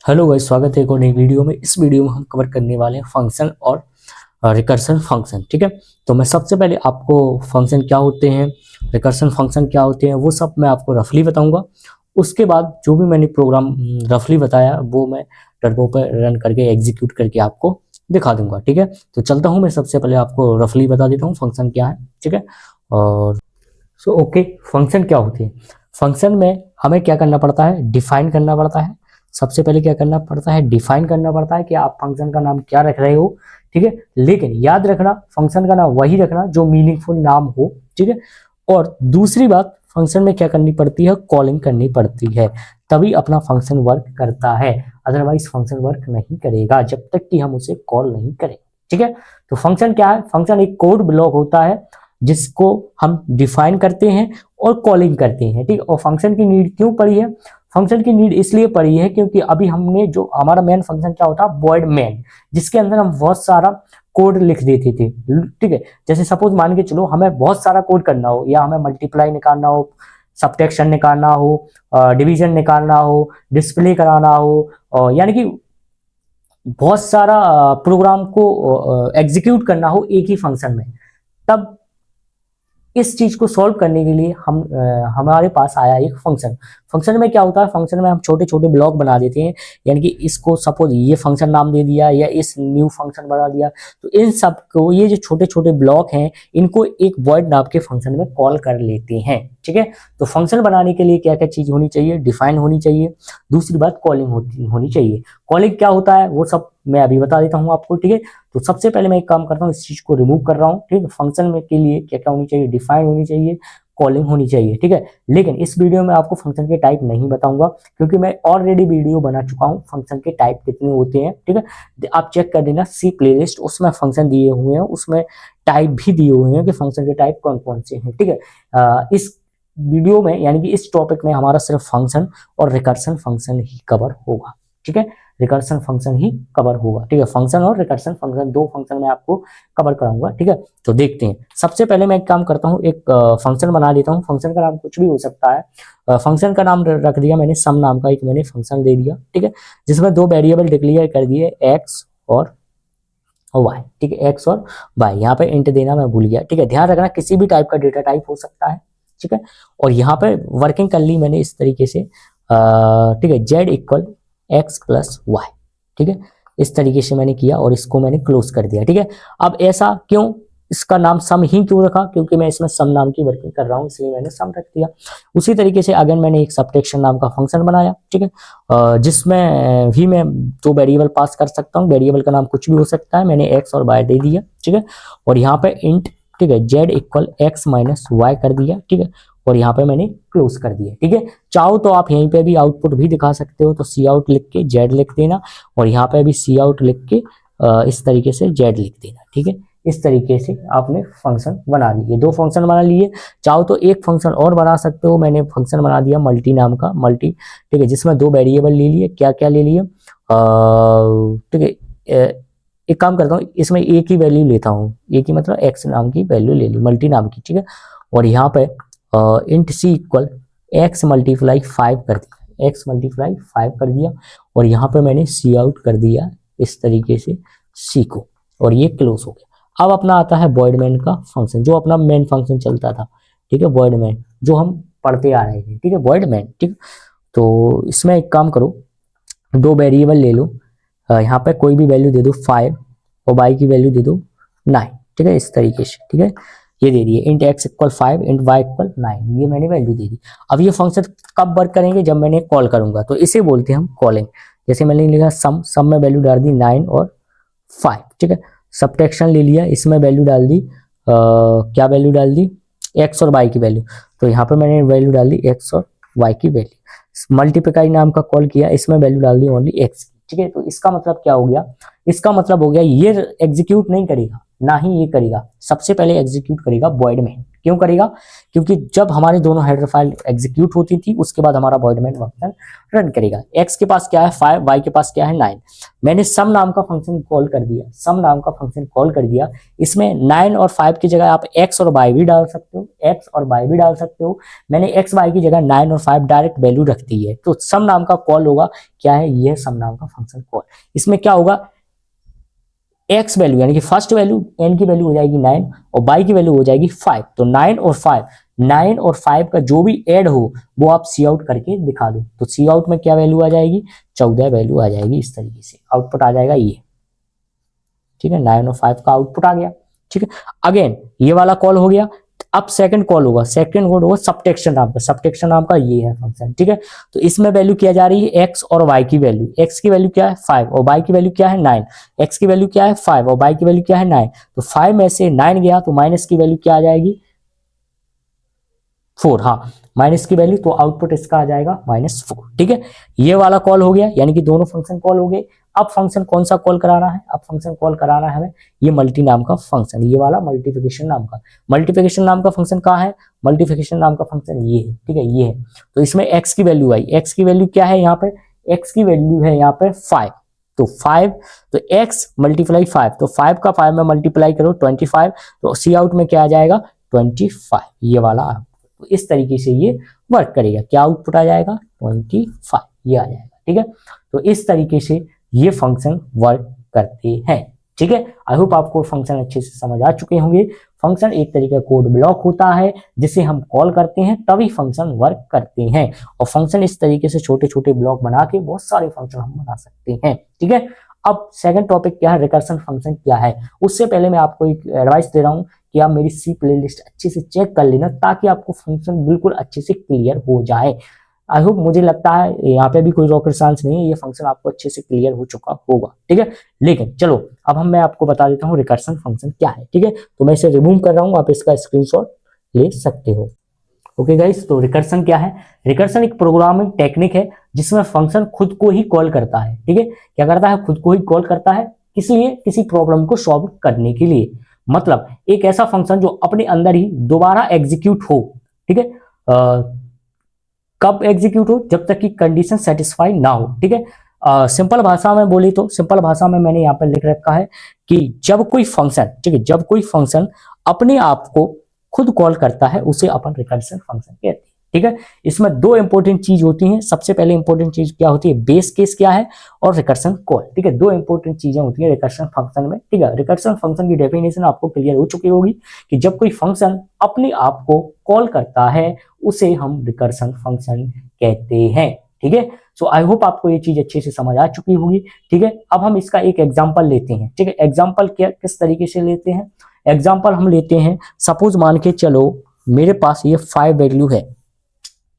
Hello guys, स्वागत है एक और नई वीडियो में। इस वीडियो में हम कवर करने वाले हैं फंक्शन और रिकर्सन फंक्शन। ठीक है, तो मैं सबसे पहले आपको फंक्शन क्या होते हैं, रिकर्सन फंक्शन क्या होते हैं, वो सब मैं आपको रफली बताऊंगा। उसके बाद जो भी मैंने प्रोग्राम रफली बताया वो मैं टर्बो पर रन करके एग्जीक्यूट करके आपको दिखा दूंगा। ठीक है, तो चलता हूँ। मैं सबसे पहले आपको रफली बता देता हूँ फंक्शन क्या है। ठीक है, और ओके, फंक्शन क्या होती है। फंक्शन में हमें क्या करना पड़ता है, डिफाइन करना पड़ता है। सबसे पहले क्या करना पड़ता है, डिफाइन करना पड़ता है कि आप फंक्शन का नाम क्या रख रहे हो। ठीक है, लेकिन याद रखना फंक्शन का नाम वही रखना जो मीनिंगफुल नाम हो। ठीक है, और दूसरी बात, फंक्शन में क्या करनी पड़ती है, कॉलिंग करनी पड़ती है, तभी अपना फंक्शन वर्क करता है। अदरवाइज फंक्शन वर्क नहीं करेगा जब तक कि हम उसे कॉल नहीं करें। ठीक है, तो फंक्शन क्या है, फंक्शन एक कोड ब्लॉक होता है जिसको हम डिफाइन करते हैं और कॉलिंग करते हैं। ठीक है, और फंक्शन की नीड क्यों पड़ी है, फंक्शन की नीड इसलिए पड़ी है क्योंकि अभी हमने जो हमारा मेन फंक्शन क्या होता है, वॉइड मेन, जिसके अंदर हम बहुत सारा कोड लिख देते थे। ठीक है, जैसे सपोज मान के चलो हमें बहुत सारा कोड करना हो, या हमें मल्टीप्लाई निकालना हो, सबट्रैक्शन निकालना हो, डिवीजन निकालना हो, डिस्प्ले कराना हो, यानी कि बहुत सारा प्रोग्राम को एग्जीक्यूट करना हो एक ही फंक्शन में, तब इस चीज को सॉल्व करने के लिए हमारे पास आया एक फंक्शन। फंक्शन में क्या होता है, फंक्शन में हम छोटे छोटे ब्लॉक बना देते हैं, यानी कि इसको सपोज ये फंक्शन नाम दे दिया या इस न्यू फंक्शन बना दिया, तो इन सब को, ये जो छोटे छोटे ब्लॉक हैं, इनको एक वॉइड नाम के फंक्शन में कॉल कर लेते हैं। ठीक है, तो फंक्शन बनाने के लिए क्या क्या चीज होनी चाहिए, डिफाइन होनी चाहिए, दूसरी बात कॉलिंग होनी चाहिए। कॉलिंग क्या होता है वो सब मैं अभी बता देता हूँ आपको। ठीक है, तो सबसे पहले मैं एक काम करता हूँ, इस चीज को रिमूव कर रहा हूँ। ठीक है, फंक्शन में के लिए क्या क्या होनी चाहिए, डिफाइन होनी चाहिए, कॉलिंग होनी चाहिए। ठीक है, लेकिन इस वीडियो में आपको फंक्शन के टाइप नहीं बताऊंगा क्योंकि मैं ऑलरेडी वीडियो बना चुका हूँ फंक्शन के टाइप कितने होते हैं। ठीक है, आप चेक कर देना सी प्लेलिस्ट, उसमें फंक्शन दिए हुए हैं, उसमें टाइप भी दिए हुए हैं कि फंक्शन के टाइप कौन कौन से हैं। ठीक है, इस वीडियो में यानी कि इस टॉपिक में हमारा सिर्फ फंक्शन और रिकर्सन फंक्शन ही कवर होगा। ठीक है, रिकर्सन फंक्शन ही कवर होगा। ठीक है, फंक्शन और रिकर्सन फंक्शन, दो फंक्शन मैं आपको कवर कराऊंगा। ठीक है, तो देखते हैं। सबसे पहले मैं एक काम करता हूँ, एक फंक्शन बना लेता हूँ। फंक्शन का नाम कुछ भी हो सकता है। फंक्शन का नाम रख दिया मैंने सम नाम का एक मैंने फंक्शन दे दिया। ठीक है, जिसमें दो वेरिएबल डिक्लेयर कर दिए, एक्स और वाई। ठीक है, एक्स और वाई, यहाँ पे इंट देना मैं भूल गया। ठीक है, ध्यान रखना किसी भी टाइप का डेटा टाइप हो सकता है। ठीक है, और यहाँ पे वर्किंग कर ली मैंने इस तरीके से। ठीक है, Z equal X plus Y. ठीक है, इस तरीके से मैंने किया और इसको मैंने क्लोज कर दिया। ठीक है, अब ऐसा क्यों, इसका नाम सम ही क्यों रखा, क्योंकि मैं इसमें सम नाम की वर्किंग कर रहा हूँ, इसलिए मैंने सम रख दिया। उसी तरीके से अगेन मैंने एक सबट्रैक्शन नाम का फंक्शन बनाया। ठीक है, जिसमें भी मैं दो वेरिएबल पास कर सकता हूँ, वेरिएबल का नाम कुछ भी हो सकता है, मैंने एक्स और वाई दे दिया। ठीक है, और यहाँ पे इंट, ठीक है, Z equal X minus Y कर दिया। ठीक है, और यहाँ पे मैंने क्लोज कर दिया। ठीक है, चाहो तो आप यहीं पे भी आउटपुट भी दिखा सकते हो, तो सी आउट लिख के जेड लिख देना, और यहाँ पे भी सी आउट लिख के इस तरीके से जेड लिख देना। ठीक है, इस तरीके से आपने फंक्शन बना लिए, दो फंक्शन बना लिए। चाहो तो एक फंक्शन और बना सकते हो, मैंने फंक्शन बना दिया मल्टी नाम का, मल्टी। ठीक है, जिसमें दो वेरिएबल ले लिए, क्या क्या ले लिए, ठीक है, एक काम करता हूँ, इसमें एक ही वैल्यू लेता हूँ, एक ही मतलब एक्स नाम की वैल्यू ले ली, मल्टी नाम की। ठीक है, और यहाँ पे इंट सी इक्वल एक्स मल्टीप्लाई 5 कर दिया, एक्स मल्टीप्लाई 5 कर दिया, और यहाँ पे मैंने सी आउट कर दिया इस तरीके से सी को, और ये क्लोज हो गया। अब अपना आता है वॉइड मेन का फंक्शन, जो अपना मेन फंक्शन चलता था। ठीक है, वॉइड मेन जो हम पढ़ते आ रहे थे। ठीक है, वॉइड मेन। ठीक, तो इसमें एक काम करो, दो वेरिएबल ले लो, यहाँ पे कोई भी वैल्यू दे दो 5 और वाई की वैल्यू दे दो 9। ठीक है, इस तरीके से। ठीक है, ये दे दिए, int X equal 5 int Y equal 9, ये मैंने वैल्यू दे दी। अब ये फंक्शन कब वर्क करेंगे, जब मैंने कॉल करूंगा, तो इसे बोलते हैं हम कॉलिंग। जैसे मैंने लिखा सम, सम में वैल्यू डाल दी 9 और 5। ठीक है, सबट्रैक्शन ले लिया, इसमें वैल्यू डाल दी, क्या वैल्यू डाल दी, एक्स और वाई की वैल्यू, तो यहाँ पे मैंने वैल्यू डाल दी एक्स और वाई की वैल्यू। मल्टीप्लाई नाम का कॉल किया, इसमें वैल्यू डाल दी ओनली एक्स की। ठीक है, तो इसका मतलब क्या हो गया, इसका मतलब हो गया ये एग्जीक्यूट नहीं करेगा, ना ही ये करेगा, सबसे पहले एग्जीक्यूट करेगा वॉइड मेन। क्यों करेगा? क्योंकि जब हमारी दोनों हेडर फाइल एग्जीक्यूट होती थी उसके बाद हमारा वॉइड मेन फंक्शन रन करेगा। x के पास क्या है 5, y के पास क्या है 9। मैंने सम नाम का फंक्शन कॉल कर दिया, सम नाम का फंक्शन कॉल कर दिया। इसमें 9 और 5 की जगह आप x और y भी डाल सकते हो, x और y भी डाल सकते हो। मैंने x y की जगह 9 और 5 डायरेक्ट वैल्यू रख दी है, तो सम नाम का कॉल होगा क्या है, यह सम नाम का फंक्शन कॉल। इसमें क्या होगा, x वैल्यू यानी कि फर्स्ट वैल्यू n की वैल्यू हो जाएगी 9 और y की वैल्यू हो जाएगी 5। तो 9 और 5 का जो भी ऐड हो वो आप सी आउट करके दिखा दो। तो सी आउट में क्या वैल्यू आ जाएगी, 14 वैल्यू आ जाएगी। इस तरीके से आउटपुट आ जाएगा ये, ठीक है। 9 और 5 का आउटपुट आ गया, ठीक है। अगेन ये वाला कॉल हो गया। अब सेकंड कॉल होगा, सेकंड कॉल होगा सबट्रैक्शन नाम का, सबट्रैक्शन नाम का ये है फंक्शन, ठीक है। तो इसमें वैल्यू किया जा रही है x और y की वैल्यू। x की वैल्यू क्या है 5 और y की वैल्यू क्या है 9। x की वैल्यू क्या है 5 और y की वैल्यू क्या है 9। तो 5 में से 9 गया तो माइनस की वैल्यू क्या आ जाएगी 4, हाँ माइनस की वैल्यू, तो आउटपुट इसका आ जाएगा -4, ठीक है। ये वाला कॉल हो गया, यानी कि दोनों फंक्शन कॉल हो गए। अब फंक्शन कौन सा कॉल कराना है, अब फंक्शन कॉल कराना है हमें ये मल्टी नाम का फंक्शन, ये वाला मल्टीप्लिकेशन नाम का। मल्टीप्लिकेशन नाम का फंक्शन कहाँ है, मल्टीप्लिकेशन नाम का फंक्शन ये है, ठीक है, ये है। तो इसमें x की वैल्यू आई, x की वैल्यू क्या है यहाँ पे, x की वैल्यू है यहाँ पे 5। तो 5, तो x मल्टीप्लाई 5, तो 5 का 5 में मल्टीप्लाई करो 25, तो सी आउट में क्या आ जाएगा 25, ये वाला। तो इस तरीके से ये वर्क करेगा, क्या आउटपुट आ जाएगा 25, ये आ जाएगा, ठीक है। तो इस तरीके से ये फंक्शन वर्क करते हैं, ठीक है। आई होप आपको फंक्शन अच्छे से समझ आ चुके होंगे। फंक्शन एक तरीके का कोड ब्लॉक होता है जिसे हम कॉल करते हैं तभी फंक्शन वर्क करते हैं, और फंक्शन इस तरीके से छोटे छोटे ब्लॉक बना के बहुत सारे फंक्शन हम बना सकते हैं, ठीक है। अब सेकंड टॉपिक क्या है, रिकर्सन फंक्शन क्या है। उससे पहले मैं आपको एक एडवाइस दे रहा हूं कि आप मेरी सी प्लेलिस्ट अच्छे से चेक कर लेना ताकि आपको फंक्शन बिल्कुल अच्छे से क्लियर हो जाए। आई होप, मुझे लगता है यहाँ पे भी कोई रॉकेट साइंस नहीं है, ये फंक्शन आपको अच्छे से क्लियर हो चुका होगा, ठीक है। लेकिन चलो अब मैं आपको बता देता हूँ रिकर्सन फंक्शन क्या है, ठीक है। तो मैं इसे रिमूव कर रहा हूँ, आप इसका स्क्रीनशॉट ले सकते हो। ओके गाइस, तो रिकर्सन क्या है, रिकर्सन एक प्रोग्रामिंग टेक्निक है जिसमें फंक्शन खुद को ही कॉल करता है, ठीक है। क्या करता है, खुद को ही कॉल करता है, किस लिए, किसी प्रॉब्लम को सॉल्व करने के लिए। मतलब एक ऐसा फंक्शन जो अपने अंदर ही दोबारा एग्जीक्यूट हो, ठीक है। कब एग्जीक्यूट हो, जब तक कि कंडीशन सेटिस्फाई ना हो, ठीक है। सिंपल भाषा में बोली तो, सिंपल भाषा में मैंने यहाँ पर लिख रखा है कि जब कोई फंक्शन, ठीक है, जब कोई फंक्शन अपने आप को खुद कॉल करता है उसे अपन रिकर्सन फंक्शन कहते हैं, ठीक है। इसमें दो इंपॉर्टेंट चीज होती हैं। सबसे पहले इंपॉर्टेंट चीज क्या होती है, बेस केस क्या है और रिकर्सन कॉल, ठीक है। दो इंपॉर्टेंट चीजें होती है रिकर्सन फंक्शन में, ठीक है। रिकर्सन फंक्शन की डेफिनेशन आपको क्लियर हो चुकी होगी कि जब कोई फंक्शन अपने आप को कॉल करता है उसे हम रिकर्सन फंक्शन कहते हैं, ठीक है। सो आई होप आपको ये चीज अच्छे से समझ आ चुकी होगी, ठीक है। अब हम इसका एक एग्जांपल लेते हैं, ठीक है। एग्जांपल क्या, किस तरीके से लेते हैं, एग्जांपल हम लेते हैं, सपोज मान के चलो मेरे पास ये 5 वैल्यू है,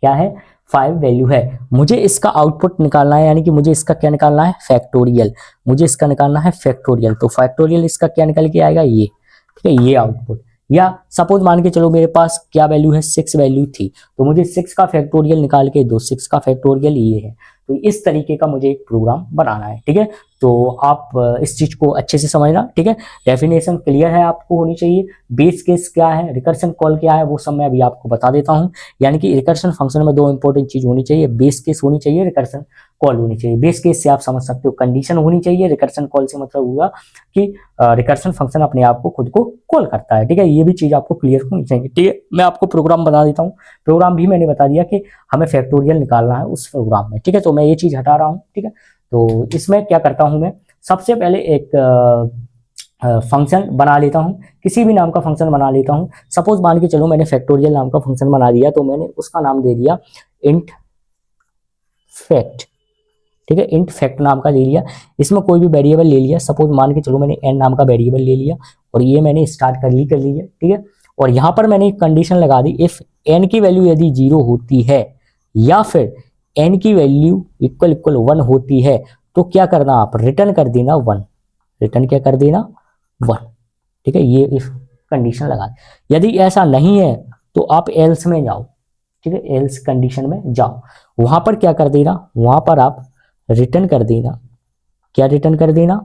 क्या है 5 वैल्यू है, मुझे इसका आउटपुट निकालना है, यानी कि मुझे इसका क्या निकालना है फैक्टोरियल, मुझे इसका निकालना है फैक्टोरियल। तो फैक्टोरियल इसका क्या निकल के आएगा ये, ठीक है, ये आउटपुट। या सपोज मान के चलो मेरे पास क्या वैल्यू है 6 वैल्यू थी, तो मुझे 6 का फैक्टोरियल निकाल के दो, 6 का फैक्टोरियल ये है। तो इस तरीके का मुझे एक प्रोग्राम बनाना है, ठीक है। तो आप इस चीज को अच्छे से समझना, ठीक है। डेफिनेशन क्लियर है आपको होनी चाहिए, बेस केस क्या है, रिकर्सन कॉल क्या है, वो सब मैं अभी आपको बता देता हूं। यानी कि रिकर्सन फंक्शन में दो इंपॉर्टेंट चीज होनी चाहिए, बेस केस होनी चाहिए, रिकर्सन कॉल होनी चाहिए। बेस केस से आप समझ सकते हो कंडीशन होनी चाहिए, रिकर्सन कॉल से मतलब हुआ कि रिकर्सन फंक्शन अपने आप को खुद को कॉल करता है, ठीक है। ये भी चीज आपको क्लियर होनी चाहिए, ठीक है। मैं आपको प्रोग्राम बता देता हूँ, प्रोग्राम भी मैंने बता दिया कि हमें फैक्टोरियल निकालना है उस प्रोग्राम में, ठीक है। तो मैं ये चीज हटा रहा हूँ, ठीक है। तो इसमें क्या करता हूं मैं, सबसे पहले एक फंक्शन बना लेता हूं, किसी भी नाम का फंक्शन बना लेता हूं। सपोज मान के चलो मैंने फैक्टोरियल नाम का फंक्शन बना दिया, तो मैंने उसका नाम दे दिया इंट फैक्ट, ठीक है, इंट फैक्ट नाम का ले लिया। इसमें कोई भी वेरिएबल ले लिया, सपोज मान के चलो मैंने n नाम का वेरिएबल ले लिया और ये मैंने स्टार्ट कर लिया, ठीक है। और यहाँ पर मैंने एक कंडीशन लगा दी, इफ n की वैल्यू यदि 0 होती है या फिर n की वैल्यू इक्वल 1 होती है तो क्या करना, आप रिटर्न कर देना 1, रिटर्न क्या कर देना 1, ठीक है। ये इफ कंडीशन लगा, यदि ऐसा नहीं है तो आप एल्स में जाओ, ठीक है, एल्स कंडीशन में जाओ, वहां पर क्या कर देना, वहां पर आप रिटर्न कर देना, क्या रिटर्न कर देना,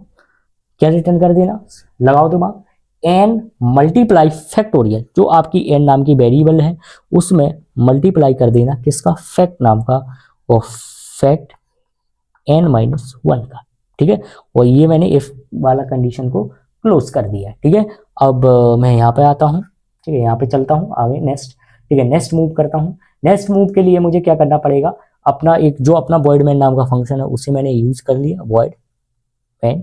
क्या रिटर्न कर देना, लगाओ दिमाग, एन मल्टीप्लाई फैक्टोरियल, जो आपकी एन नाम की वेरिएबल है उसमें मल्टीप्लाई कर देना किसका, फैक्ट नाम का, और फैक्ट एन माइनस वन का, ठीक है। और ये मैंने इफ वाला कंडीशन को क्लोज कर दिया, ठीक है। अब मैं यहाँ पे आता हूँ, ठीक है, यहाँ पे चलता हूँ आगे नेक्स्ट, ठीक है, नेक्स्ट मूव करता हूँ। नेक्स्ट मूव के लिए मुझे क्या करना पड़ेगा, अपना एक जो अपना void main नाम का फंक्शन है उसे मैंने यूज कर लिया, void main,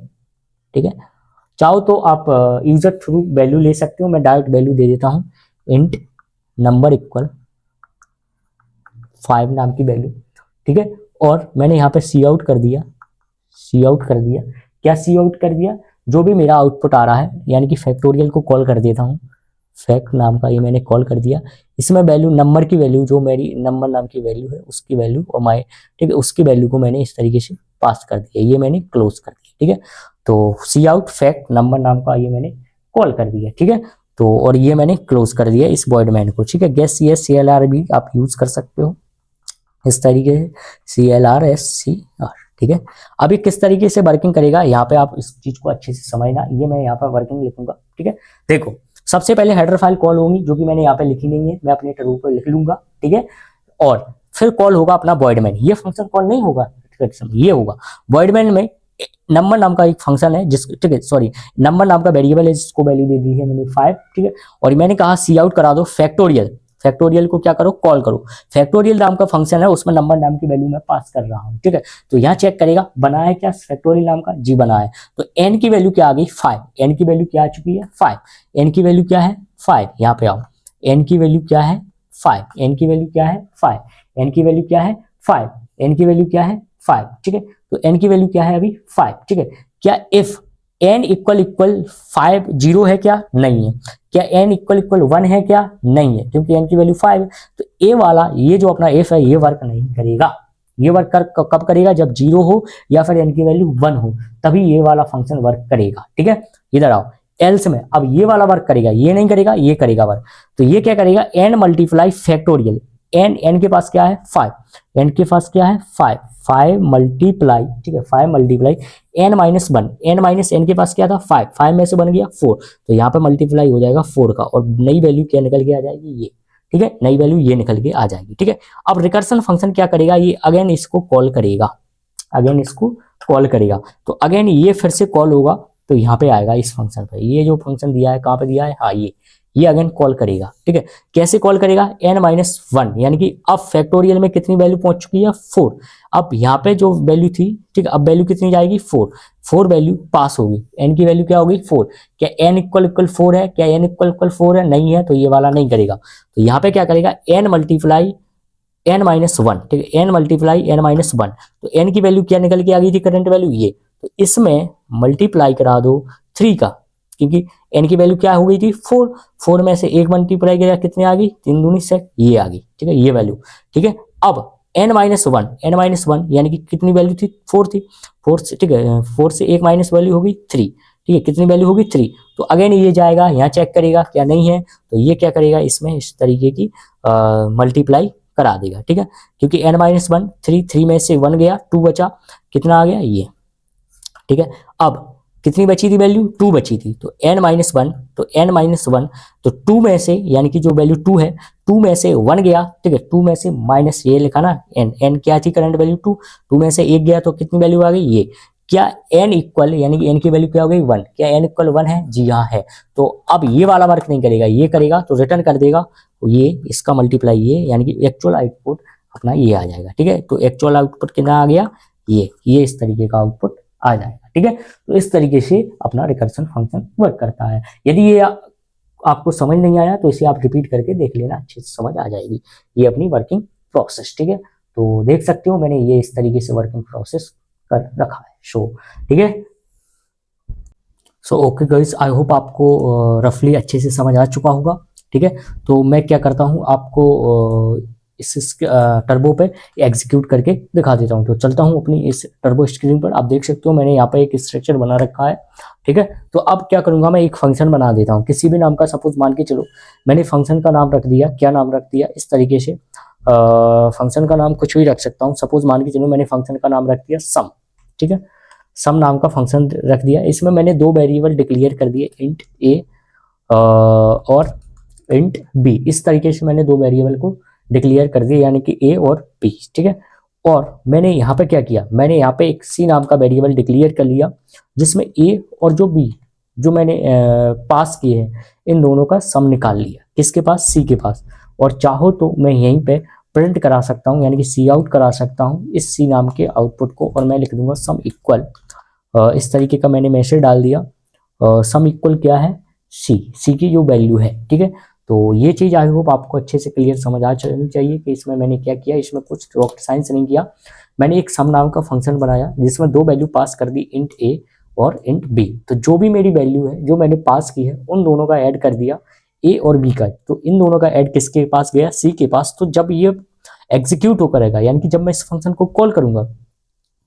ठीक है। चाहो तो आप यूजर थ्रू वैल्यू ले सकते हो, मैं डायरेक्ट वैल्यू दे देता हूँ, इंट नंबर इक्वल 5 नाम की वैल्यू, ठीक है। और मैंने यहाँ पे सी आउट कर दिया, सी आउट कर दिया, क्या सी आउट कर दिया, जो भी मेरा आउटपुट आ रहा है, यानी कि फैक्टोरियल को कॉल कर देता हूँ, फैक्ट नाम का ये मैंने कॉल कर दिया। इसमें वैल्यू नंबर की वैल्यू, जो मेरी नंबर नाम की वैल्यू है उसकी वैल्यू और माई, ठीक है, उसकी वैल्यू को मैंने इस तरीके से पास कर दिया, ये मैंने क्लोज कर दिया, ठीक है। तो सी आउट फैक्ट नंबर नाम का ये मैंने कॉल कर दिया, ठीक है। तो और ये मैंने क्लोज कर दिया इस void main को, ठीक है। गेस CS CLR भी आप यूज कर सकते हो इस तरीके से, CLR SCR, ठीक है। अभी किस तरीके से वर्किंग करेगा, यहाँ पे आप इस चीज को अच्छे से समझना, ये मैं यहाँ पर वर्किंग लिखूंगा, ठीक है। देखो सबसे पहले हेडर फाइल कॉल होगी, जो कि मैंने यहाँ पे लिखी नहीं है, मैं अपने टर्बो पर लिख लूंगा, ठीक है। और फिर कॉल होगा अपना void main, ये फंक्शन कॉल नहीं होगा, ये होगा void main में नंबर नाम का एक फंक्शन है जिस, ठीक है, सॉरी, नंबर नाम का वेरिएबल है जिसको वैल्यू दे दी है मैंने 5, ठीक है। और मैंने कहा सी आउट करा दो फैक्टोरियल, फैक्टोरियल को क्या करो, कॉल करो, फैक्टोरियल नाम का फंक्शन है उसमें नंबर नाम की वैल्यू मैं पास कर रहा हूँ, ठीक है। तो यहाँ चेक करेगा बना है क्या फैक्टोरियल नाम का, जी बना है। तो एन की वैल्यू क्या आ गई, 5, एन की वैल्यू क्या आ चुकी है, 5, एन की वैल्यू क्या है 5, यहाँ पे आओ, एन की वैल्यू क्या है 5, एन की वैल्यू क्या है 5, एन की वैल्यू क्या है 5, एन की वैल्यू क्या है 5, ठीक है। तो एन की वैल्यू क्या है अभी 5, ठीक है। क्या इफ n इक्वल 5 0 है क्या, नहीं है। क्या n इक्वल 1 है क्या, नहीं है, क्योंकि n की वैल्यू 5। तो ए वाला ये जो अपना if है ये वर्क नहीं करेगा, ये वर्क कब करेगा, जब 0 हो या फिर n की वैल्यू 1 हो, तभी ये वाला फंक्शन वर्क करेगा, ठीक है। इधर आओ, एल्स में अब ये वाला वर्क करेगा, ये नहीं करेगा, ये करेगा वर्क। तो ये क्या करेगा, n मल्टीप्लाई फैक्टोरियल, n के पास क्या है 5, n के पास क्या है 5 मल्टीप्लाई, ठीक है, 5 multiply n minus 1, n minus n के पास क्या था 5 में से बन गया 4, तो यहाँ पे मल्टीप्लाई हो जाएगा 4 का, और नई वैल्यू क्या निकल के आ जाएगी ये, ठीक है, नई वैल्यू ये निकल के आ जाएगी, ठीक है। अब रिकर्सन फंक्शन क्या करेगा, ये अगेन इसको कॉल करेगा, अगेन इसको कॉल करेगा। तो अगेन ये फिर से कॉल होगा, तो यहाँ पे आएगा इस फंक्शन पे, ये जो फंक्शन दिया है कहाँ पे दिया है, हाँ ये अगेन कॉल करेगा, ठीक है। कैसे कॉल करेगा, n-1, यानी कि अब फैक्टोरियल में कितनी वैल्यू पहुंच चुकी है 4, अब यहाँ पे जो वैल्यू थी, ठीक है, अब वैल्यू कितनी जाएगी 4 वैल्यू पास होगी, n की वैल्यू क्या होगी 4, क्या n इक्वल 4 है, क्या n इक्वल 4 है, नहीं है, तो ये वाला नहीं करेगा। तो यहाँ पे क्या करेगा, n मल्टीप्लाई n-1, ठीक है, n मल्टीप्लाई n-1, तो n की वैल्यू क्या निकल के आ गई थी करंट वैल्यू ये, तो इसमें मल्टीप्लाई करा दो 3 का, क्योंकि n की वैल्यू क्या हो गई थी 4 में से 1 मल्टीप्लाई किया कितने आ गई 3 दूनी 6, ये आ गई, ठीक है, ये वैल्यू, ठीक है। अब n-1 यानी कि कितनी वैल्यू थी 4 थी, 4 से, ठीक है, 4 से 1 माइनस वैल्यू होगी 3, ठीक है, कितनी वैल्यू होगी 3। तो अगेन ये जाएगा यहाँ चेक करेगा क्या नहीं है, तो ये क्या करेगा इसमें इस तरीके की मल्टीप्लाई करा देगा, ठीक है, क्योंकि n-1 3 में से 1 गया 2 बचा, कितना आ गया ये, ठीक है। अब कितनी बची थी वैल्यू 2 बची थी, तो n-1, तो n-1 तो 2 में से, यानी कि जो वैल्यू 2 है 2 में से 1 गया, ठीक है, 2 में से माइनस ये लिखा ना n क्या थी करंट वैल्यू 2 में से 1 गया तो कितनी वैल्यू आ गई ये, क्या n इक्वल, यानी कि n की वैल्यू क्या हो गई 1, क्या n इक्वल 1 है, जी हाँ है। तो अब ये वाला वर्क नहीं करेगा, ये करेगा तो रिटर्न कर देगा, तो ये इसका मल्टीप्लाई ये, यानी कि एक्चुअल आउटपुट अपना ये आ जाएगा, ठीक है। तो एक्चुअल आउटपुट कितना आ गया ये इस तरीके का आउटपुट आ जाएगा, ठीक है। तो इस तरीके से अपना रिकर्सन फंक्शन वर्क करता है। यदि ये आपको समझ नहीं आया तो इसे आप रिपीट करके देख लेना, अच्छे से समझ आ जाएगी ये अपनी वर्किंग प्रोसेस, ठीक है। तो देख सकते हो मैंने ये इस तरीके से वर्किंग प्रोसेस कर रखा है शो, ठीक है। So okay guys, I hope आपको रफली अच्छे से समझ आ चुका होगा, ठीक है। तो मैं क्या करता हूँ आपको इस टर्बो पे एग्जीक्यूट करके दिखा देता हूँ। तो चलता हूँ अपनी इस टर्बो स्क्रीन पर, आप देख सकते हो मैंने यहाँ पे एक स्ट्रक्चर बना रखा है, ठीक है। तो अब क्या करूँगा, मैं एक फंक्शन बना देता हूँ किसी भी नाम का, सपोज मान के चलो मैंने फंक्शन का नाम रख दिया, क्या नाम रख दिया इस तरीके से, फंक्शन का नाम कुछ भी रख सकता हूँ, सपोज मान के चलो मैंने फंक्शन का नाम रख दिया सम, ठीक है, सम नाम का फंक्शन रख दिया। इसमें मैंने 2 वेरिएबल डिक्लेयर कर दिए, इंट ए और इंट बी। इस तरीके से मैंने दो वेरिएबल को डिक्लेयर कर दिया, यानी कि ए और बी, ठीक है। और मैंने यहाँ पे क्या किया, मैंने यहाँ पे एक सी नाम का वेरिएबल डिक्लेयर कर लिया, जिसमें ए और जो बी जो मैंने पास किए हैं इन दोनों का सम निकाल लिया। किसके पास, सी के पास। और चाहो तो मैं यहीं पे प्रिंट करा सकता हूँ, यानी कि सी आउट करा सकता हूँ इस सी नाम के आउटपुट को, और मैं लिख दूंगा सम इक्वल, इस तरीके का मैंने मैसेज डाल दिया। सम इक्वल क्या है, सी की जो वैल्यू है, ठीक है। तो ये चीज़ आई होप आपको अच्छे से क्लियर समझ आ चलनी चाहिए कि इसमें मैंने क्या किया। इसमें कुछ रॉकेट साइंस नहीं किया, मैंने एक सम नाम का फंक्शन बनाया जिसमें दो वैल्यू पास कर दी, इंट ए और इंट बी। तो जो भी मेरी वैल्यू है जो मैंने पास की है उन दोनों का ऐड कर दिया, ए और बी का। तो इन दोनों का ऐड किसके पास गया, सी के पास। तो जब ये एग्जीक्यूट होकर आएगा, यानी कि जब मैं इस फंक्शन को कॉल करूंगा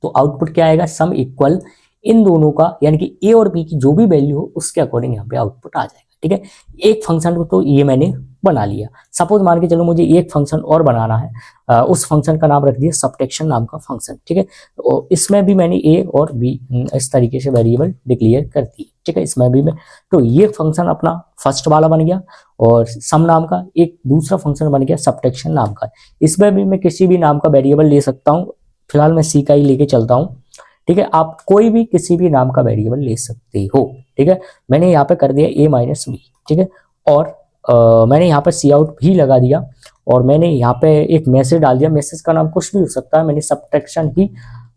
तो आउटपुट क्या आएगा, सम इक्वल इन दोनों का, यानी कि ए और बी की जो भी वैल्यू हो उसके अकॉर्डिंग यहाँ पे आउटपुट आ जाएगा, ठीक है। एक फंक्शन को तो ये मैंने बना लिया। सपोज मान के चलो मुझे एक फंक्शन और बनाना है, उस फंक्शन का नाम रख दिया सबट्रैक्शन नाम का फंक्शन, ठीक है। तो इसमें भी मैंने ए और बी इस तरीके से वेरिएबल डिक्लेयर कर दी, ठीक है। इसमें भी मैं, तो ये फंक्शन अपना फर्स्ट वाला बन गया, और सम नाम का एक दूसरा फंक्शन बन गया सबट्रैक्शन नाम का। इसमें भी मैं किसी भी नाम का वेरिएबल ले सकता हूँ, फिलहाल मैं सी का ही लेके चलता हूँ, ठीक है। आप कोई भी किसी भी नाम का वेरिएबल ले सकते हो, ठीक है। मैंने यहाँ पे कर दिया a माइनस बी, ठीक है। और मैंने यहाँ पे सी आउट भी लगा दिया, और मैंने यहाँ पे एक मैसेज डाल दिया। मैसेज का नाम कुछ भी हो सकता है, मैंने सबट्रैक्शन ही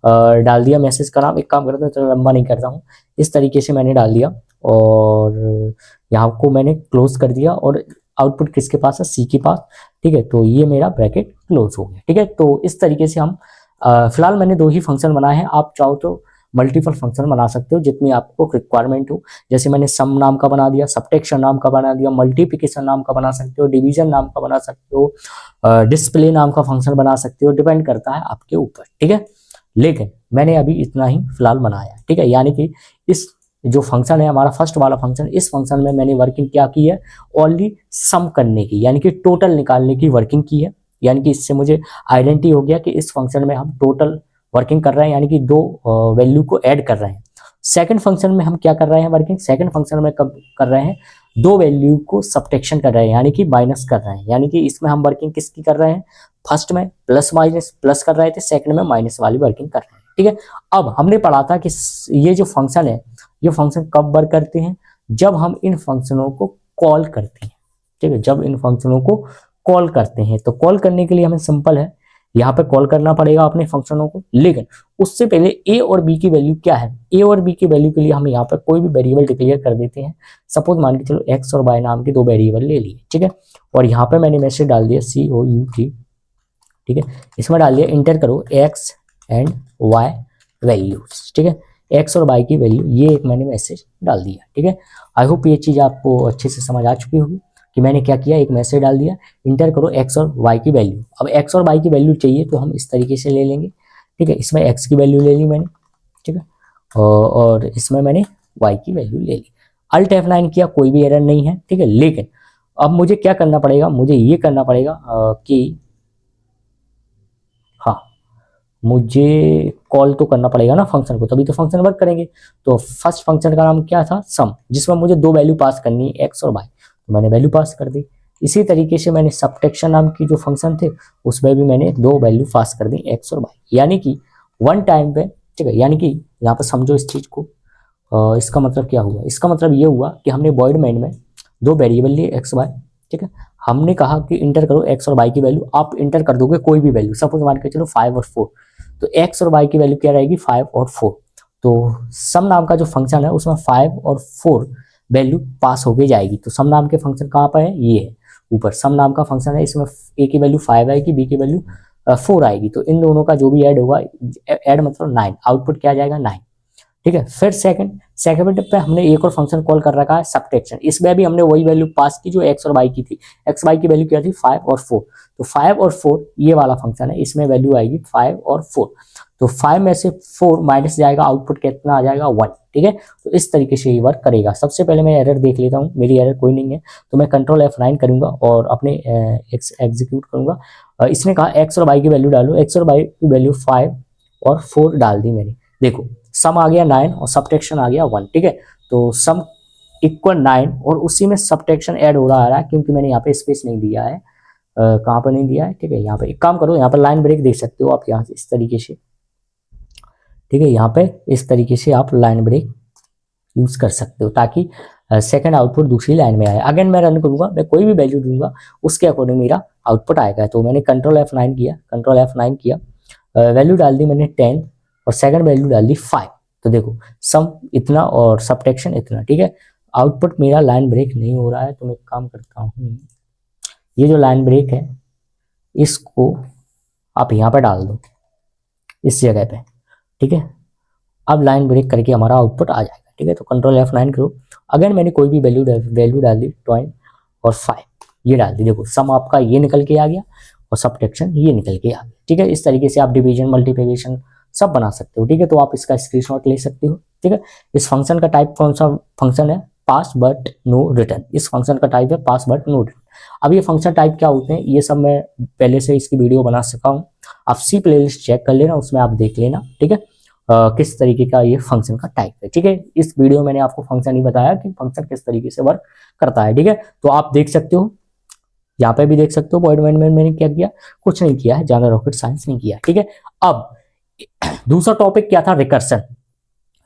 डाल दिया मैसेज का नाम। एक काम करता हूँ, चलो लंबा नहीं करता हूँ, इस तरीके से मैंने डाल दिया, और यहाँ को मैंने क्लोज कर दिया, और आउटपुट किसके पास है, सी के पास, ठीक है। तो ये मेरा ब्रैकेट क्लोज हो गया, ठीक है। तो इस तरीके से हम फिलहाल मैंने दो ही फंक्शन बनाए हैं, आप चाहो तो मल्टीपल फंक्शन बना सकते हो जितनी आपको रिक्वायरमेंट हो। जैसे मैंने सम नाम का बना दिया, सबट्रैक्शन नाम का बना दिया, मल्टीप्लिकेशन नाम का बना सकते हो, डिवीजन नाम का बना सकते हो, डिस्प्ले नाम का फंक्शन बना सकते हो, डिपेंड करता है आपके ऊपर, ठीक है। लेकिन मैंने अभी इतना ही फिलहाल बनाया, ठीक है। यानी कि इस जो फंक्शन है हमारा फर्स्ट वाला फंक्शन, इस फंक्शन में मैंने वर्किंग क्या की है, ओनली सम करने की, यानी कि टोटल निकालने की वर्किंग की है। यानी कि इससे मुझे आइडेंटिटी हो गया कि इस फंक्शन में हम टोटल वर्किंग कर रहे हैं, यानी कि दो वैल्यू को ऐड कर रहे हैं। सेकंड फंक्शन में हम क्या कर रहे हैं वर्किंग, सेकंड फंक्शन में कब कर रहे हैं, दो वैल्यू को सबट्रैक्शन कर रहे हैं, यानी कि माइनस कर रहे हैं। यानी कि इसमें हम वर्किंग किसकी कर रहे हैं, फर्स्ट में प्लस माइनस प्लस कर रहे थे, सेकंड में माइनस वाली वर्किंग कर रहे हैं, ठीक है। अब हमने पढ़ा था कि ये जो फंक्शन है, ये फंक्शन कब वर्क करते हैं, जब हम इन फंक्शनों को कॉल करते हैं, ठीक है। जब इन फंक्शनों को कॉल करते हैं, तो कॉल करने के लिए हमें सिंपल है, यहाँ पे कॉल करना पड़ेगा अपने फंक्शनों को। लेकिन उससे पहले ए और बी की वैल्यू क्या है, ए और बी की वैल्यू के लिए हम यहाँ पे कोई भी वेरिएबल डिक्लेयर कर देते हैं। सपोज मान के चलो एक्स और वाई नाम के दो वेरिएबल ले लिए, ठीक है। और यहाँ पे मैंने मैसेज डाल दिया COUT, ठीक है। इसमें डाल दिया इंटर करो एक्स एंड वाई वैल्यूज, ठीक है। एक्स और वाई की वैल्यू, ये एक मैंने मैसेज डाल दिया, ठीक है। आई होप ये चीज़ आपको अच्छे से समझ आ चुकी होगी कि मैंने क्या किया, एक मैसेज डाल दिया, इंटर करो एक्स और वाई की वैल्यू। अब एक्स और वाई की वैल्यू चाहिए तो हम इस तरीके से ले लेंगे, ठीक है। इसमें एक्स की वैल्यू ले ली मैंने, ठीक है, और इसमें मैंने वाई की वैल्यू ले ली। अल्ट F9 किया, कोई भी एरर नहीं है, ठीक है। लेकिन अब मुझे क्या करना पड़ेगा, मुझे ये करना पड़ेगा कि हाँ, मुझे कॉल तो करना पड़ेगा ना फंक्शन को, तभी तो फंक्शन वर्क करेंगे। तो फर्स्ट फंक्शन का नाम क्या था, सम, जिसमें मुझे दो वैल्यू पास करनी है, एक्स और वाई, तो मैंने वैल्यू पास कर दी। इसी तरीके से मैंने सबट्रैक्शन नाम की जो फंक्शन थे उसमें भी मैंने दो वैल्यू पास कर दी, एक्स और वाई, यानी कि वन टाइम पे, ठीक है। यानी कि यहाँ पर समझो इस चीज को, इसका मतलब क्या हुआ, इसका मतलब ये हुआ कि हमने वॉइड मेन में दो वेरिएबल लिए एक्स वाई, ठीक है। हमने कहा कि इंटर करो एक्स और वाई की वैल्यू, आप इंटर कर दोगे कोई भी वैल्यू, सपोज मान के चलो 5 और 4, तो एक्स और वाई की वैल्यू क्या रहेगी, 5 और 4। तो सम नाम का जो फंक्शन है उसमें 5 और 4 वैल्यू पास होके जाएगी। तो सम नाम के फंक्शन कहाँ पर है, ये है ऊपर सम नाम का फंक्शन है, इसमें ए की वैल्यू 5 आएगी, बी की वैल्यू 4 आएगी। तो इन दोनों का जो भी ऐड होगा, ऐड मतलब 9, आउटपुट क्या आ जाएगा 9, ठीक है। फिर सेकंड पे हमने एक और फंक्शन कॉल कर रखा है सबट्रैक्शन, इसमें भी हमने वही वैल्यू पास की जो एक्स और वाई की थी। एक्स वाई की वैल्यू क्या थी, 5 और 4, तो 5 और 4 ये वाला फंक्शन है, इसमें वैल्यू आएगी 5 और 4। तो 5 में से 4 माइनस जाएगा, आउटपुट कितना आ जाएगा 1, ठीक है। तो इस तरीके से ये वर्क करेगा। सबसे पहले मैं एरर देख लेता हूँ, मेरी एरर कोई नहीं है, तो मैं कंट्रोल F9 करूंगा और अपने एग्जीक्यूट करूंगा। इसने कहा एक्स और वाई की वैल्यू डालो, एक्स और वाई की वैल्यू 5 और 4 डाल दी मैंने। देखो सम आ गया 9 और सबट्रैक्शन आ गया 1, ठीक है। तो सम इक्वल 9 और उसी में सब्ट्रैक्शन ऐड हो रहा है क्योंकि मैंने यहाँ पे स्पेस नहीं दिया है। कहाँ पर नहीं दिया है, ठीक है। यहाँ पे एक काम करो, यहाँ पर लाइन ब्रेक देख सकते हो आप यहाँ से इस तरीके से, ठीक है। यहाँ पे इस तरीके से आप लाइन ब्रेक यूज कर सकते हो ताकि सेकंड आउटपुट दूसरी लाइन में आए। अगेन मैं रन करूंगा, मैं कोई भी वैल्यू दूंगा उसके अकॉर्डिंग मेरा आउटपुट आएगा। तो मैंने कंट्रोल F9 किया, कंट्रोल F9 किया, वैल्यू डाल दी मैंने 10 और सेकंड वैल्यू डाल दी 5। तो देखो सम इतना और सब्ट्रैक्शन इतना, ठीक है। आउटपुट मेरा लाइन ब्रेक नहीं हो रहा है। तो मैं एक काम करता हूँ, ये जो लाइन ब्रेक है इसको आप यहाँ पे डाल दो इस जगह पे, ठीक है। अब लाइन ब्रेक करके हमारा आउटपुट आ जाएगा, ठीक है। तो कंट्रोल F9 करो, अगेन मैंने कोई भी वैल्यू डाल दी 20 और 5 ये डाल दी। देखो सम आपका ये निकल के आ गया और सब्ट्रैक्शन ये निकल के आ गया, ठीक है। इस तरीके से आप डिवीजन मल्टीप्लिकेशन सब बना सकते हो, ठीक है। तो आप इसका स्क्रीनशॉट ले सकते हो, ठीक है। इस फंक्शन का टाइप कौन सा फंक्शन है, पास बट नो रिटर्न। इस फंक्शन का टाइप है पास बट नो रिटर्न। अब ये फंक्शन टाइप क्या होते हैं ये सब मैं पहले से इसकी वीडियो बना सका हूँ, आप सी प्लेलिस्ट चेक कर लेना, उसमें आप देख लेना, ठीक है। किस तरीके का ये फंक्शन का टाइप है, ठीक है। इस वीडियो में मैंने आपको फंक्शन ही बताया कि फंक्शन किस तरीके से वर्क करता है, ठीक है। तो आप देख सकते हो, यहाँ पे भी देख सकते हो पॉइंट में मैंने क्या किया, कुछ नहीं किया है, ज्यादा रॉकेट साइंस नहीं किया, ठीक है। अब दूसरा टॉपिक क्या था, रिकर्सन।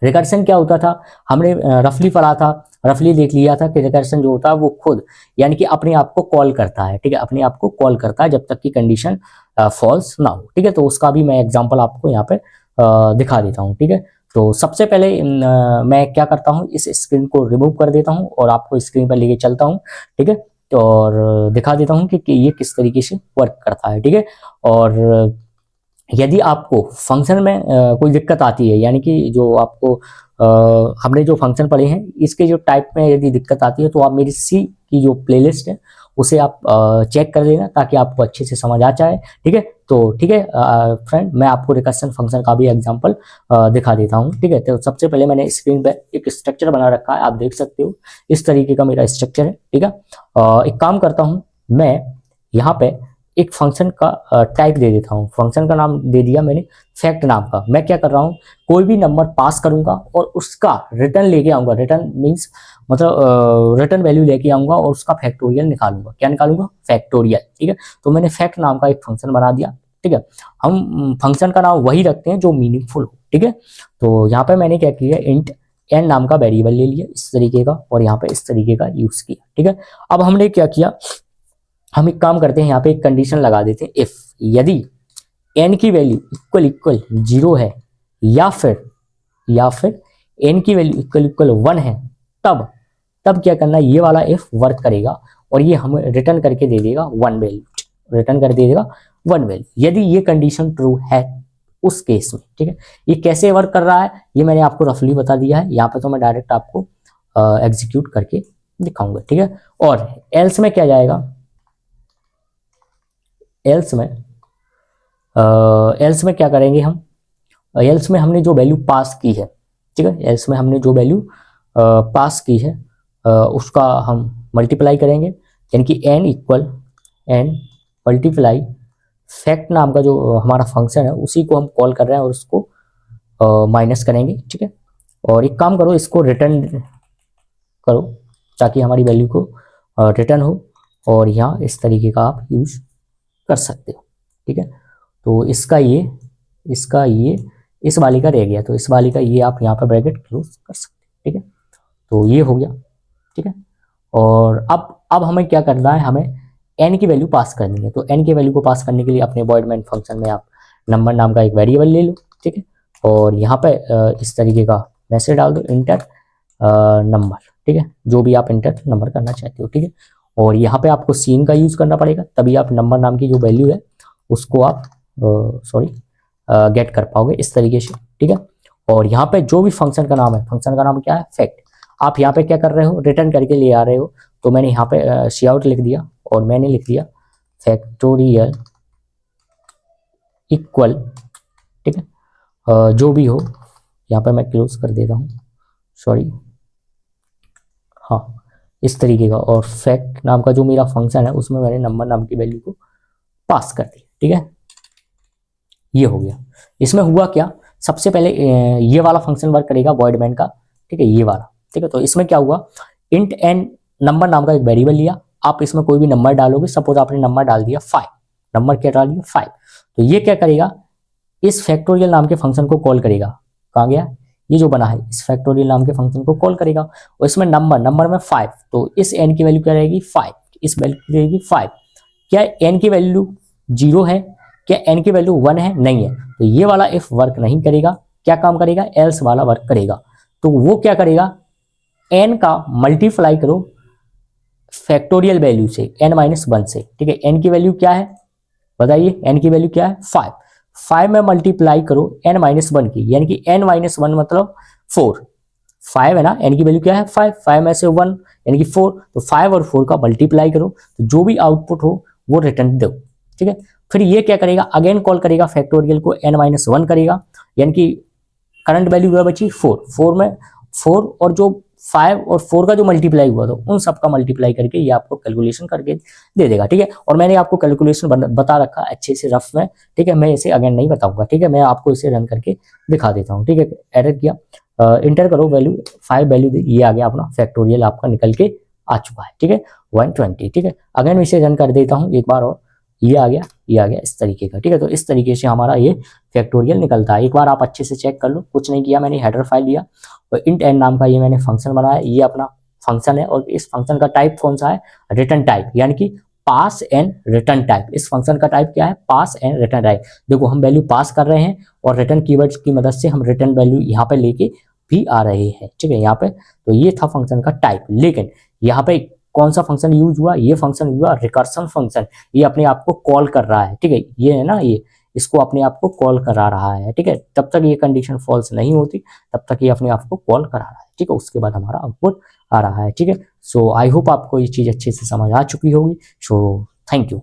रिकर्सन क्या होता था, हमने रफली पढ़ा था, रफली देख लिया था कि रिकर्सन जो होता है वो खुद यानी कि अपने आप को कॉल करता है, ठीक है। अपने आप को कॉल करता है जब तक कि कंडीशन फॉल्स ना हो, ठीक है। तो उसका भी मैं एग्जांपल आपको यहाँ पे दिखा देता हूँ, ठीक है। तो सबसे पहले मैं क्या करता हूँ, इस स्क्रीन को रिमूव कर देता हूँ और आपको स्क्रीन पर लेके चलता हूँ, ठीक है। और दिखा देता हूँ कि ये किस तरीके से वर्क करता है, ठीक है। और यदि आपको फंक्शन में कोई दिक्कत आती है, यानी कि जो आपको हमने जो फंक्शन पढ़े हैं इसके जो टाइप में यदि दिक्कत आती है तो आप मेरी सी की जो प्लेलिस्ट है उसे आप चेक कर लेना ताकि आपको अच्छे से समझ आ जाए, ठीक है। तो ठीक है फ्रेंड, मैं आपको रिकर्सन फंक्शन का भी एग्जांपल दिखा देता हूँ, ठीक है। तो सबसे पहले मैंने स्क्रीन पे एक स्ट्रक्चर बना रखा है, आप देख सकते हो इस तरीके का मेरा स्ट्रक्चर है, ठीक है। एक काम करता हूँ, मैं यहाँ पे एक फंक्शन का टाइप दे देता हूँ। फंक्शन का नाम दे दिया मैंने फैक्ट नाम का। मैं क्या कर रहा हूँ, कोई भी नंबर पास करूंगा और उसका रिटर्न लेके आऊंगा। रिटर्न मीन्स मतलब रिटर्न वैल्यू लेके आऊंगा और उसका फैक्टोरियल निकालूंगा। क्या निकालूंगा, फैक्टोरियल, ठीक है। तो मैंने फैक्ट नाम का एक फंक्शन बना दिया, ठीक है। हम फंक्शन का नाम वही रखते हैं जो मीनिंगफुल हो, ठीक है। तो यहाँ पे मैंने क्या किया, इंट एन नाम का वेरिएबल ले लिया इस तरीके का और यहाँ पे इस तरीके का यूज किया, ठीक है। अब हमने क्या किया, हम एक काम करते हैं, यहाँ पे एक कंडीशन लगा देते हैं, इफ यदि n की वैल्यू इक्वल इक्वल 0 है या फिर n की वैल्यू इक्वल इक्वल 1 है, तब क्या करना, ये वाला if वर्क करेगा और ये हमें रिटर्न करके दे देगा 1 वैल्यू, रिटर्न कर दे देगा 1 वैल्यू यदि ये कंडीशन ट्रू है उस केस में, ठीक है। ये कैसे वर्क कर रहा है ये मैंने आपको रफली बता दिया है, यहाँ पे तो मैं डायरेक्ट आपको एग्जीक्यूट करके दिखाऊंगा, ठीक है। और एल्स में क्या जाएगा, एल्स में क्या करेंगे हम, एल्स में हमने जो वैल्यू पास की है, ठीक है, एल्स में हमने जो वैल्यू पास की है उसका हम मल्टीप्लाई करेंगे, यानी कि n equal n multiply fact नाम का जो हमारा फंक्शन है उसी को हम कॉल कर रहे हैं और उसको माइनस करेंगे, ठीक है। और एक काम करो, इसको रिटर्न करो ताकि हमारी वैल्यू को रिटर्न हो और यहाँ इस तरीके का आप यूज कर सकते हो, ठीक है। तो इसका ये इस वाली का रह गया, तो इस वाली का ये आप यहाँ पर ब्रैकेट क्लोज कर सकते हो, ठीक है। तो ये हो गया, ठीक है। और अब हमें क्या करना है, हमें n की वैल्यू पास करनी है। तो n की वैल्यू को पास करने के लिए अपने वॉइड मेन फंक्शन में आप नंबर नाम का एक वेरिएबल ले लो, ठीक है। और यहाँ पे इस तरीके का मैसेज डाल दो, इंटर नंबर, ठीक है, जो भी आप इंटर नंबर करना चाहते हो, ठीक है। और यहाँ पे आपको सीन का यूज करना पड़ेगा, तभी आप नंबर नाम की जो वैल्यू है उसको आप गेट कर पाओगे इस तरीके से, ठीक है। और यहाँ पे जो भी फंक्शन का नाम है, फंक्शन का नाम क्या है, फैक्ट। आप यहाँ पे क्या कर रहे हो, रिटर्न करके ले आ रहे हो, तो मैंने यहाँ पे सी आउट लिख दिया और मैंने लिख दिया फैक्टोरियल इक्वल, ठीक है, जो भी हो, यहाँ पे मैं क्लोज कर देता हूँ, सॉरी, हाँ, इस तरीके का। और फैक्ट नाम का जो मेरा फंक्शन है उसमें मैंने नंबर नाम की वैल्यू को पास कर दी, ठीक है। ये हो गया। इसमें हुआ क्या, सबसे पहले ये वाला फंक्शन वर्क करेगा वॉइड मेन का, ठीक है, ये वाला, ठीक है। तो इसमें क्या हुआ, इंट एन नंबर नाम का एक वेरिएबल लिया, आप इसमें कोई भी नंबर डालोगे, सपोज आपने नंबर डाल दिया 5, नंबर क्या डाल दिया 5, तो ये क्या करेगा, इस फैक्टोरियल नाम के फंक्शन को कॉल करेगा। कहाँ गया, ये जो बना है इस फैक्टोरियल नाम के फंक्शन को कॉल करेगा, और इसमें नंबर में 5, तो इस n की वैल्यू क्या रहेगी 5, इस वैल्यू की रहेगी 5। क्या n की वैल्यू 0 है, क्या n की वैल्यू 1 है, नहीं है, तो ये वाला इफ वर्क नहीं करेगा, क्या काम करेगा, एल्स वाला वर्क करेगा। तो वो क्या करेगा, n का मल्टीप्लाई करो फैक्टोरियल वैल्यू से n-1 से, ठीक है। n की वैल्यू क्या है बताइए, n की वैल्यू क्या है 5, 5 में मल्टीप्लाई करो n-1 की, यानी कि n-1 मतलब 4, 5 है ना, n की वैल्यू क्या है 5, 5 में से 1 यानी कि 4, तो 5 और 4 का मल्टीप्लाई करो, तो जो भी आउटपुट हो वो रिटर्न दो, ठीक है। फिर ये क्या करेगा, अगेन कॉल करेगा फैक्टोरियल को, n-1 करेगा, यानी कि करंट वैल्यू क्या बची 4, 4 में 4 और जो 5 और 4 का जो मल्टीप्लाई हुआ था उन सब का मल्टीप्लाई करके ये आपको कैलकुलेशन करके दे देगा, ठीक है। और मैंने आपको कैलकुलेशन बता रखा अच्छे से रफ में, ठीक है, मैं इसे अगेन नहीं बताऊंगा, ठीक है, मैं आपको इसे रन करके दिखा देता हूँ, ठीक है। एरर किया, इंटर करो वैल्यू 5 वैल्यू दी, ये आ गया अपना फैक्टोरियल आपका निकल के आ चुका है, ठीक है 120, ठीक है। अगेन मैं इसे रन कर देता हूँ एक बार और, ये आ गया, ये आ गया इस तरीके का, ठीक है। तो इस तरीके से हमारा ये फैक्टोरियल निकलता है, एक बार आप अच्छे से चेक कर लो। कुछ नहीं किया मैंने, हेडर फाइल लिया और इंट एन नाम का ये मैंने फंक्शन बनाया, ये अपना फंक्शन है, और इस फंक्शन का टाइप कौन सा है, रिटर्न टाइप, यानी कि पास एंड रिटर्न टाइप। इस फंक्शन का टाइप क्या है, पास एंड रिटर्न टाइप। देखो हम वैल्यू पास कर रहे हैं और रिटर्न कीवर्ड्स की मदद से हम रिटर्न वैल्यू यहाँ पे लेके भी आ रहे हैं, ठीक है, यहाँ पे। तो ये था फंक्शन का टाइप, लेकिन यहाँ पे कौन सा फंक्शन यूज हुआ, ये फंक्शन हुआ रिकर्सन फंक्शन, ये अपने आप को कॉल कर रहा है, ठीक है, ये है ना, ये इसको अपने आप को कॉल करा रहा है, ठीक है। तब तक ये कंडीशन फॉल्स नहीं होती, तब तक ये अपने आप को कॉल करा रहा है, ठीक है। उसके बाद हमारा आउटपुट आ रहा है, ठीक है। सो आई होप आपको ये चीज अच्छे से समझ आ चुकी होगी। So thank you.